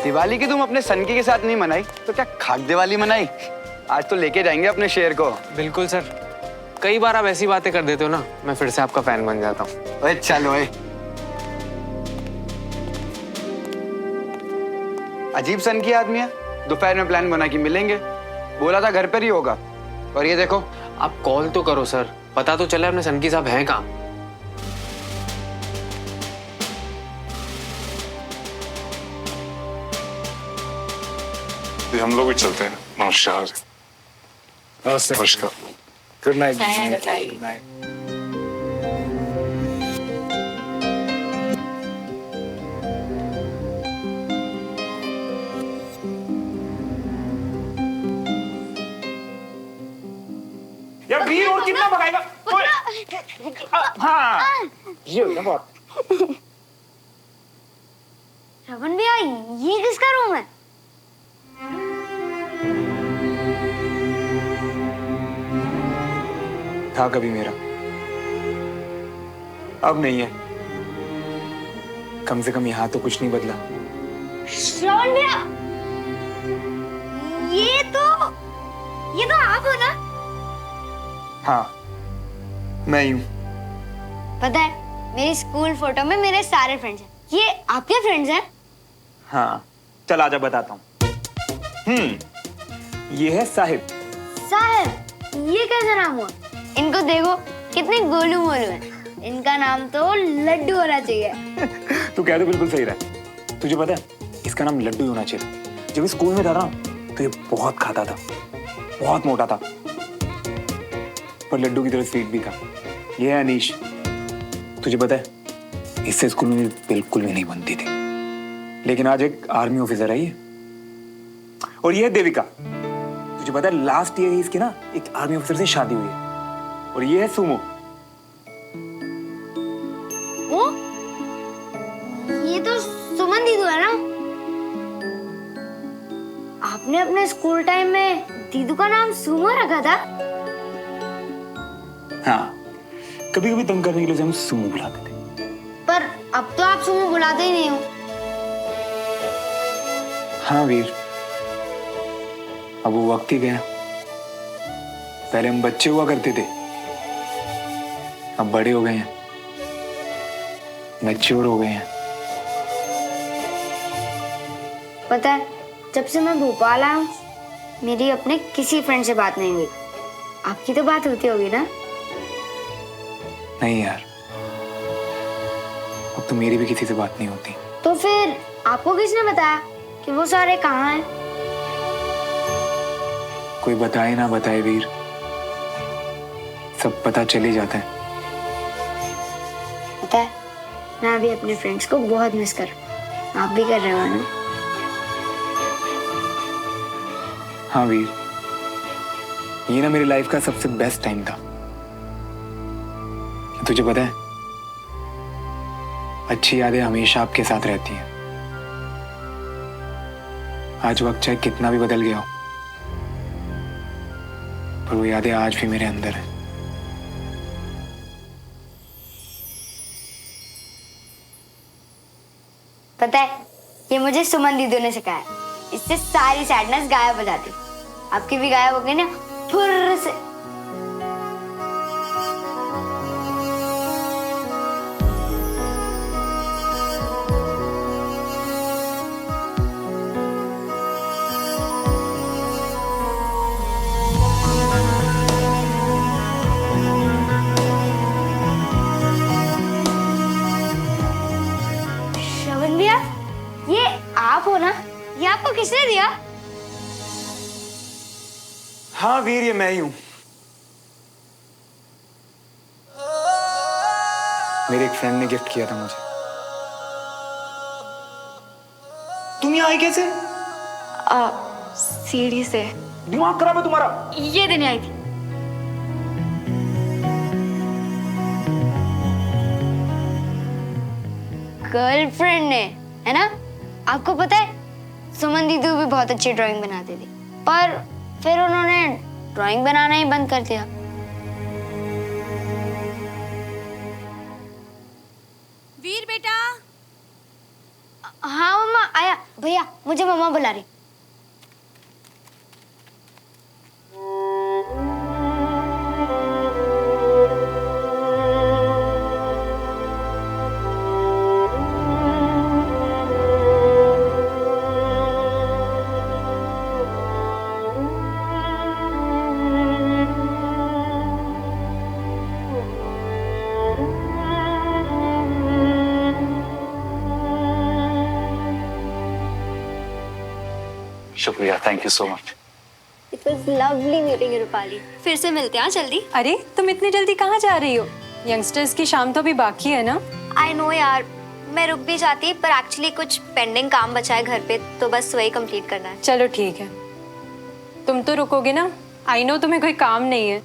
दिवाली की तुम अपने सनकी के साथ नहीं मनाई तो क्या खाक दिवाली मनाई? आज तो लेके जाएंगे अपने शेर को। बिल्कुल सर, कई बार आप ऐसी बातें कर देते हो ना, मैं फिर से आपका फैन बन जाता हूँ। ओए चलो ओए। अजीब सनकी आदमी है, दोपहर में प्लान बना के मिलेंगे, बोला था घर पर ही होगा, और ये देखो। आप कॉल तो करो सर, पता तो चले अपने सनकी साहब हैं कहाँ। हम लोग भी चलते हैं। नमस्कार। नमस्कार। Good night. Good night. यार वीर और कितना भगाएगा? हाँ ये हो गया बहुत। श्रवण भैया, ये किसका रूम है? था कभी मेरा, अब नहीं है। कम से कम यहाँ तो कुछ नहीं बदला। श्रवण भैया, ये तो आप हो ना? हाँ मैं ही हूँ। पता है, मेरी स्कूल फोटो में मेरे सारे फ्रेंड्स हैं। ये आपके फ्रेंड्स हैं? हाँ चल आजा बताता हूँ। ये है साहिब। साहिब, ये कैसा नाम हुआ? इनको देखो कितने गोलू मोलू हैं। इनका नाम तो लड्डू होना चाहिए। तू कह तो बिल्कुल सही रहा है। तुझे पता है इसका नाम लड्डू ही होना चाहिए। जब स्कूल में था ना तो ये बहुत खाता था, बहुत मोटा था, पर लड्डू की तरह स्वीट भी था। ये है अनीश। तुझे पता है इससे स्कूल में बिल्कुल भी नहीं बनती थी, लेकिन आज एक आर्मी ऑफिसर है ये। और ये है देविका। तुझे पता है लास्ट ईयर ही इसकी ना एक आर्मी ऑफिसर से शादी हुई है। और ये है सुमो। वो ये तो सुमन दीदू है ना? आपने अपने स्कूल टाइम में दीदू का नाम सुमो रखा था? हाँ, कभी कभी तंग करने के लिए उसे हम सुमो बुलाते थे। पर अब तो आप सुमो बुलाते ही नहीं हो। हाँ वीर, अब वो वक्त ही गया। पहले हम बच्चे हुआ करते थे, अब बड़े हो गए हैं, मैच्योर हो गए हैं। पता है, जब से मैं भोपाल आया हूँ मेरी अपने किसी फ्रेंड से बात नहीं हुई। आपकी तो बात होती होगी ना? नहीं यार, अब तो मेरी भी किसी से बात नहीं होती। तो फिर आपको किसने बताया कि वो सारे कहाँ हैं? कोई बताए ना बताए वीर, सब पता चले जाता है। पता है, मैं अभी अपने फ्रेंड्स को बहुत मिस कर रहा हूँ। आप भी कर रहे हो ना? हाँ वीर, ये ना मेरी लाइफ का सबसे बेस्ट टाइम था। तुझे पता है अच्छी यादें हमेशा आपके साथ रहती हैं। आज वक्त चाहे कितना भी बदल गया हो, पर वो यादें आज भी मेरे अंदर हैं। पता है, ये मुझे सुमन दीदी ने सिखाया। इससे सारी सैडनेस गायब हो जाती। आपकी भी गायब हो गई ना फुर्र से। श्रवण भैया, ये आप हो ना? ये आपको किसने दिया? हाँ वीर, ये मैं ही हूं। मेरे एक फ्रेंड ने गिफ्ट किया था मुझे। तुम यहाँ आई कैसे? सीढ़ी से। दिमाग खराब है तुम्हारा? ये देने आई थी। गर्लफ्रेंड ने, है ना? आपको पता है सुमन दीदी भी बहुत अच्छी ड्राइंग बनाती थी, पर फिर उन्होंने ड्राइंग बनाना ही बंद कर दिया। वीर बेटा, हाँ मम्मा आया। भैया मुझे मम्मा बुला रही। शुक्रिया, thank you so much. It was lovely meeting you, Rupali. फिर से मिलते हैं जल्दी। अरे तुम इतनी जल्दी कहाँ जा रही हो? यंगस्टर्स की शाम तो अभी बाकी है ना। आई नो यार, मैं रुक भी जाती पर एक्चुअली कुछ पेंडिंग काम बचा है घर पे, तो बस वही कंप्लीट करना है। चलो ठीक है, तुम तो रुकोगे ना? आई नो तुम्हें कोई काम नहीं है।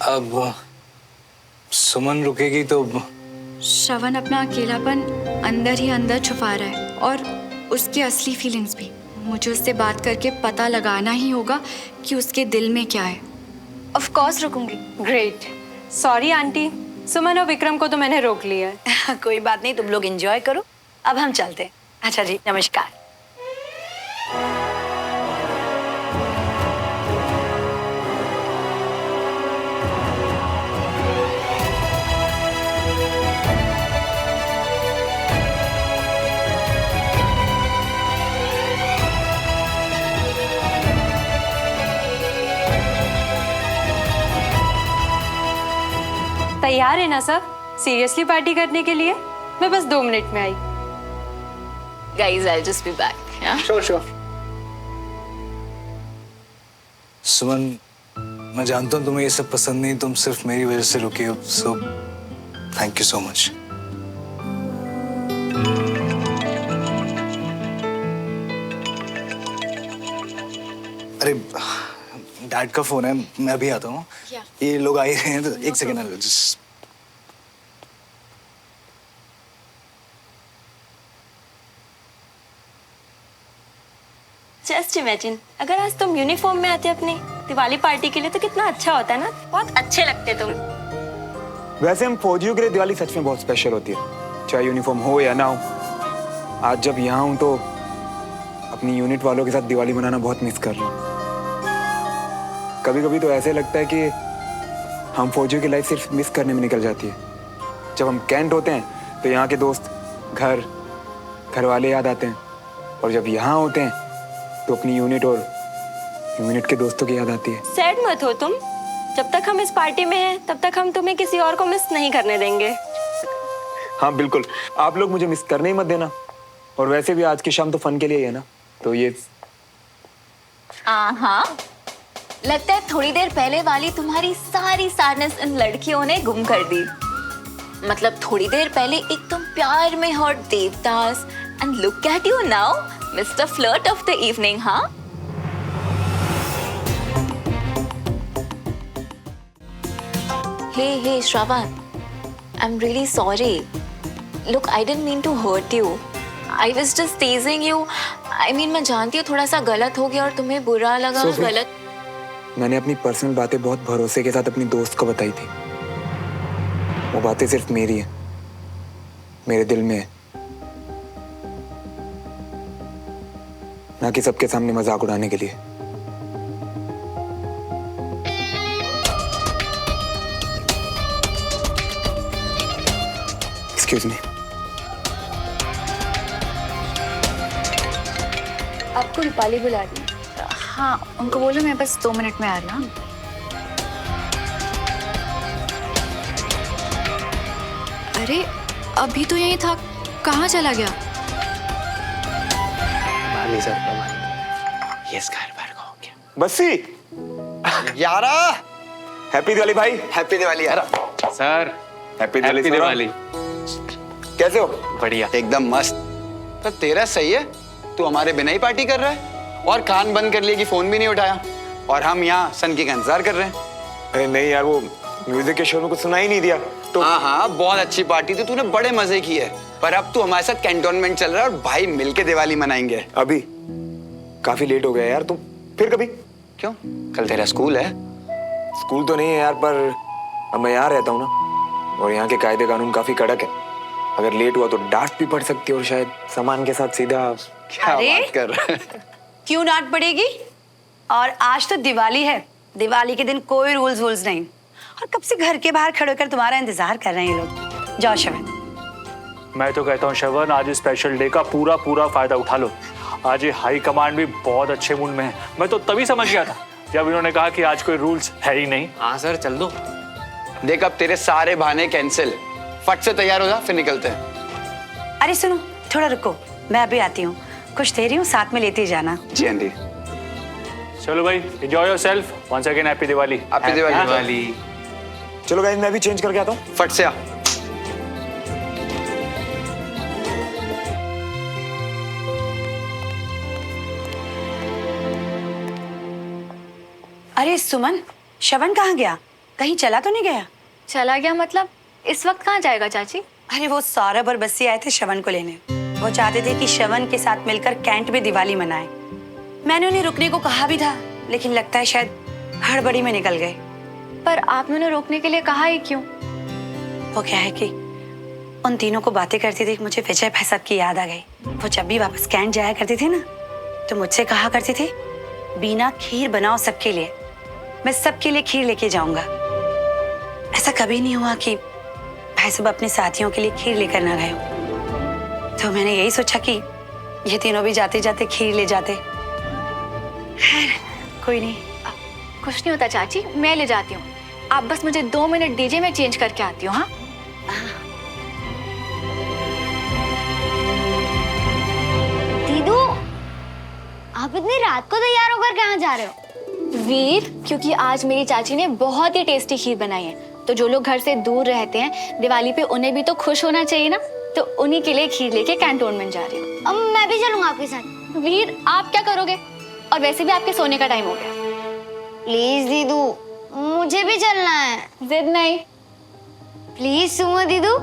अब सुमन रुकेगी तो श्रवण अपना अकेलापन अंदर ही अंदर छुपा रहा है और उसकी असली फीलिंग्स भी। मुझे उससे बात करके पता लगाना ही होगा कि उसके दिल में क्या है। ऑफ कोर्स रुकूंगी। ग्रेट। सॉरी आंटी, सुमन और विक्रम को तो मैंने रोक लिया है। कोई बात नहीं, तुम लोग एंजॉय करो। अब हम चलते हैं। अच्छा जी, नमस्कार। तैयार है ना सब सीरियसली पार्टी करने के लिए? मैं बस 2 मिनट में आई। Guys, I'll just be back. Yeah? Sure. Suman, मैं जानता हूँ तुम्हें ये सब पसंद नहीं, तुम सिर्फ मेरी वजह से रुकी हो, so thank you so much. अरे डैड का फोन है, मैं अभी आता हूँ। ये लोग आ ही रहे हैं, तो एक सेकेंड जस्ट। जस्ट इमेजिन अगर आज तुम यूनिफॉर्म में आते अपनी दिवाली पार्टी के लिए तो कितना अच्छा होता है ना। बहुत अच्छे लगते तुम। वैसे हम फौजियों के लिए दिवाली सच में बहुत स्पेशल होती है, चाहे यूनिफॉर्म हो या ना हो। आज जब यहाँ हूँ तो अपनी यूनिट वालों के साथ दिवाली मनाना बहुत मिस कर रहा हूँ। कभी कभी तो ऐसे लगता है कि हम फौजियों की लाइफ सिर्फ मिस करने में निकल जाती है। जब हम कैंट होते हैं तो यहाँ के दोस्त, घर वाले याद आते हैं, और जब यहाँ होते हैं तो अपनी यूनिट और यूनिट के दोस्तों की याद आती है। सैड मत हो तुम, जब तक हम इस पार्टी में हैं तब तक हम तुम्हें किसी और को मिस नहीं करने देंगे। हाँ बिल्कुल, आप लोग मुझे मिस करने ही मत देना। और वैसे भी आज की शाम तो फन के लिए ही है ना, तो ये हाँ, लगता है थोड़ी देर पहले वाली तुम्हारी सारी सैडनेस इन लड़कियों ने गुम कर दी। मतलब थोड़ी देर पहले एकदम प्यार में hot Devdas, and look at you now, mister flirt of the evening. हाँ, hey Shravan, I am really sorry. Look, I didn't mean to hurt you, I was just teasing you. I mean मैं जानती हूँ थोड़ा सा गलत हो गया और तुम्हें बुरा लगा। गलत, मैंने अपनी पर्सनल बातें बहुत भरोसे के साथ अपनी दोस्त को बताई थी। वो बातें सिर्फ मेरी है, मेरे दिल में है, ना कि सबके सामने मजाक उड़ाने के लिए। Excuse me. आपको रूपाली बुला रही है। हाँ, उनको बोलो मैं बस 2 मिनट में आ रही हूँ। अरे अभी तो यहीं था, कहाँ चला गया? बस्सी यारा, हैप्पी दिवाली भाई। हैप्पी दिवाली यारा। Sir, happy happy Diwali. कैसे हो? बढ़िया। एकदम मस्त। तो तेरा सही है, तू हमारे बिना ही पार्टी कर रहा है और कान बंद कर लिए कि फोन भी नहीं उठाया, और हम यहाँ सनकी का इंतजार कर रहे हैं। अरे नहीं यार, वो म्यूजिक के शो में कुछ सुना ही नहीं दिया तो। हाँ, बहुत अच्छी पार्टी थी, तूने बड़े मजे किए। पर अब तू हमारे साथ कैंटोनमेंट चल रहा है और भाई मिलके दिवाली मनाएंगे। अभी काफी लेट हो गया यार, तुम फिर कभी? क्यों, कल तेरा स्कूल है? स्कूल तो नहीं है यार, पर अब मैं यहाँ रहता हूँ ना, और यहाँ के कायदे कानून काफी कड़क है, अगर लेट हुआ तो डांट भी पड़ सकती है और शायद सामान के साथ सीधा। क्या अरे? बात कर रहे हैं? क्यों डांट पड़ेगी? और आज तो दिवाली है, दिवाली के दिन कोई रूल्स नहीं। और कब से घर के बाहर खड़े होकर तुम्हारा इंतजार कर रहे हैं ये लोग। जाओ शवन। मैं तो कहता हूँ श्रवण, आज स्पेशल डे का पूरा फायदा उठा लो। आज ये हाई कमांड भी बहुत अच्छे मूड में है। मैं तो तभी समझ गया था जब इन्होंने कहा कि आज कोई रूल्स है ही नहीं। हाँ सर, चल दो। देख अब तेरे सारे बहाने कैंसिल। फट से तैयार हो जा, फिर निकलते हैं। अरे सुनो, थोड़ा रुको, मैं अभी आती हूँ। कुछ दे रही हूँ, साथ में लेते जाना। जी आंटी। चलो भाई, enjoy yourself. Once again happy Diwali. Happy Diwali. चलो गाइस, मैं भी चेंज करके आता हूँ। फट से आ। अरे सुमन, शवन कहाँ गया? कहीं चला तो नहीं गया? चला गया मतलब? इस वक्त कहाँ जाएगा चाची? अरे वो सौरभ और बस्सी आए थे शवन को लेने। वो चाहते थे कि शवन के साथ मिलकर कैंट में दिवाली मनाएं। मैंने उन्हें रुकने को कहा भी था, लेकिन लगता है शायद हड़बड़ी में निकल गए। पर आपने उन्हें रोकने के लिए कहा ही क्यों? वो क्या है कि उन तीनों को बातें करती थी, मुझे विजय भाई साहब की याद आ गई। वो जब भी वापस कैंट जाया करते थे ना, तो मुझसे कहा करते थे, बीना खीर बनाओ सबके लिए, मैं सबके लिए खीर लेके जाऊंगा। ऐसा कभी नहीं हुआ कि भाई साहब अपने साथियों के लिए खीर लेकर ना गए हो। तो मैंने यही सोचा कि ये तीनों भी जाते जाते खीर ले जाते। खैर कोई नहीं। कुछ नहीं होता चाची, मैं ले जाती हूँ। आप बस मुझे 2 मिनट दीजिए, मैं चेंज करके आती हूँ। हाँ दीदू, आप इतनी रात को तैयार होकर कहाँ जा रहे हो? वीर, क्योंकि आज मेरी चाची ने बहुत ही टेस्टी खीर बनाई है, तो जो लोग घर से दूर रहते हैं दिवाली पे उन्हें भी तो खुश होना चाहिए ना, तो उन्हीं के लिए खीर लेके कैंटोनमेंट जा रही हूँ। अब मैं भी चलूंगा आपके साथ। वीर, आप क्या करोगे? और वैसे भी आपके सोने का टाइम हो गया। प्लीज दीदू, मुझे भी चलना है। जिद नहीं। प्लीज सुमो दीदू।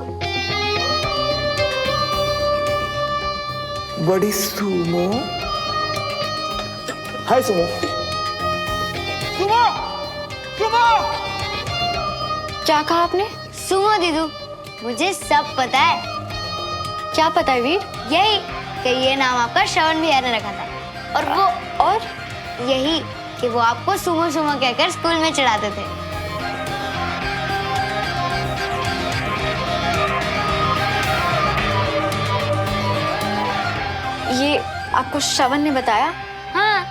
बड़ी सुमो। हाय सुमो। क्या कहा आपने? सुमो दीदू, मुझे सब पता है। क्या पता है वीर? यही कि ये नाम आपका श्रवण भैया ने रखा था, और यही कि वो आपको सुमो सुमो कहकर स्कूल में चढ़ाते थे। ये आपको श्रवण ने बताया? हाँ।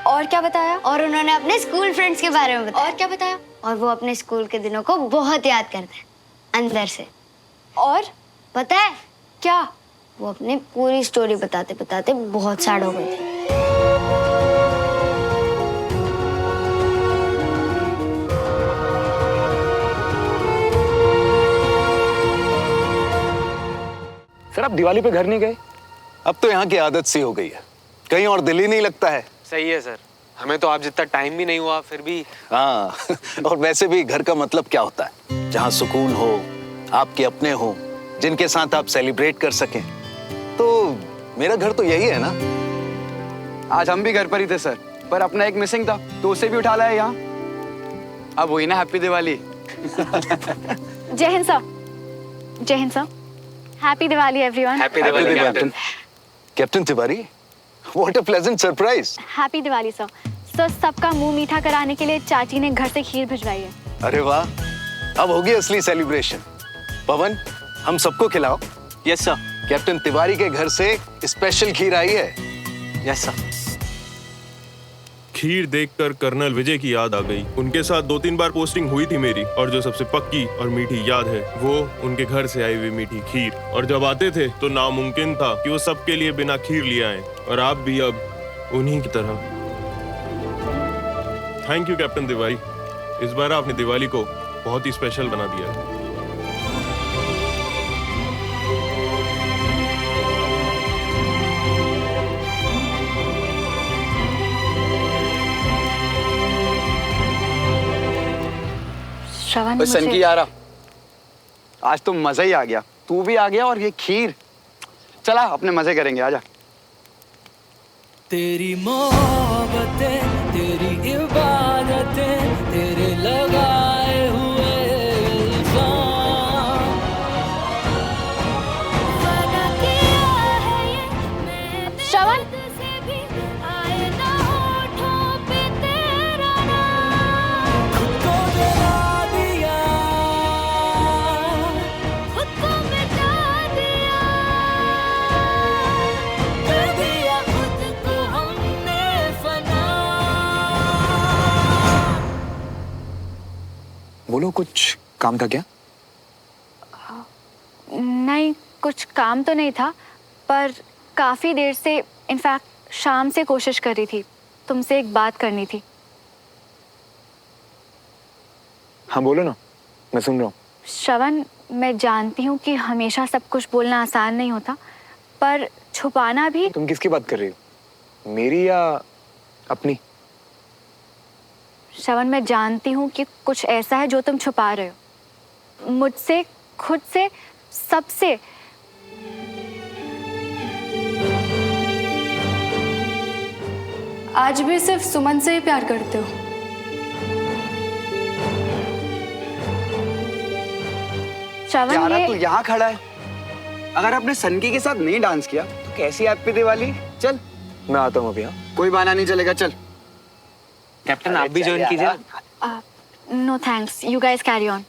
और क्या बताया? और उन्होंने अपने स्कूल फ्रेंड्स के बारे में बताया। और क्या बताया? और वो अपने स्कूल के दिनों को बहुत याद करते हैं अंदर से। और पता है क्या? वो अपनी पूरी स्टोरी बताते बताते बहुत सैड हो गए थे। सर, आप दिवाली पे घर नहीं गए? अब तो यहाँ की आदत सी हो गई है, कहीं और दिल ही नहीं लगता है। सही है सर, हमें तो आप जितना टाइम भी नहीं हुआ फिर भी। हाँ और वैसे भी घर का मतलब क्या होता है? जहाँ सुकून हो, आपके अपने हो, जिनके साथ आप सेलिब्रेट कर सकें। तो मेरा घर तो यही है ना। आज हम भी घर पर ही थे सर, पर अपना एक मिसिंग था, तो उसे भी उठा लाया यहाँ। अब वही ना, हैप्पी दिवाली। जय हिंद सर। जय Hind sir. Happy Diwali everyone. Happy Diwali captain. Captain Tiwari, what a pleasant surprise. Happy Diwali sir. Sir, सबका मुंह मीठा कराने के लिए चाची ने घर से खीर भिजवाई है। अरे वाह, अब होगी असली सेलिब्रेशन। पवन, हम सबको खिलाओ। Yes sir. कैप्टन तिवारी के घर से स्पेशल खीर आई है। Yes sir. खीर देखकर कर्नल विजय की याद आ गई। उनके साथ 2-3 बार पोस्टिंग हुई थी मेरी, और जो सबसे पक्की और मीठी याद है वो उनके घर से आई हुई मीठी खीर। और जब आते थे तो नामुमकिन था कि वो सबके लिए बिना खीर लिए आए, और आप भी अब उन्हीं की तरह। थैंक यू कैप्टन तिवारी, इस बार आपने दिवाली को बहुत ही स्पेशल बना दिया है। श्रवण, सन की यारा, आज तो मजा ही आ गया। तू भी आ गया और ये खीर। चला अपने मजे करेंगे, आजा। तेरी मोहब्बतें, तेरी इबादतें, तेरे लगाए हुए इल्जाम, बोलो, कुछ काम था क्या? नहीं, कुछ काम तो नहीं था, पर काफ़ी देर से, इनफैक्ट शाम से कोशिश कर रही थी, तुमसे एक बात करनी थी। हाँ बोलो ना, मैं सुन रहा हूँ। श्रवण, मैं जानती हूँ कि हमेशा सब कुछ बोलना आसान नहीं होता, पर छुपाना भी। तुम किसकी बात कर रही हो, मेरी या अपनी? श्रवण, मैं जानती हूँ कि कुछ ऐसा है जो तुम छुपा रहे हो, मुझसे, खुद से, सबसे। आज भी सिर्फ सुमन से ही प्यार करते हो? श्रवण, यारा ये तू यहाँ खड़ा है, अगर आपने सनकी के साथ नहीं डांस किया तो कैसी हैप्पी दिवाली। चल मैं आता हूँ अभी। हाँ, कोई बहाना नहीं चलेगा, चल। कैप्टन आप भी ज्वाइन कीजिए। No thanks, you guys carry on.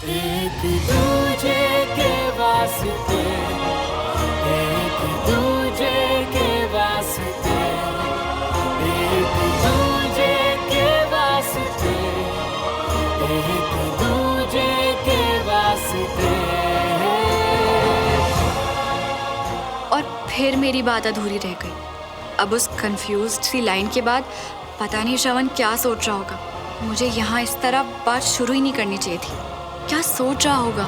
एक दूजे के वास्ते, एक दूजे के वास्ते, एक दूजे के वास्ते, एक दूजे के वास्ते। और फिर मेरी बात अधूरी रह गई। अब उस कंफ्यूज्ड सी लाइन के बाद पता नहीं श्रवण क्या सोच रहा होगा। मुझे यहाँ इस तरह बात शुरू ही नहीं करनी चाहिए थी। क्या सोच रहा होगा?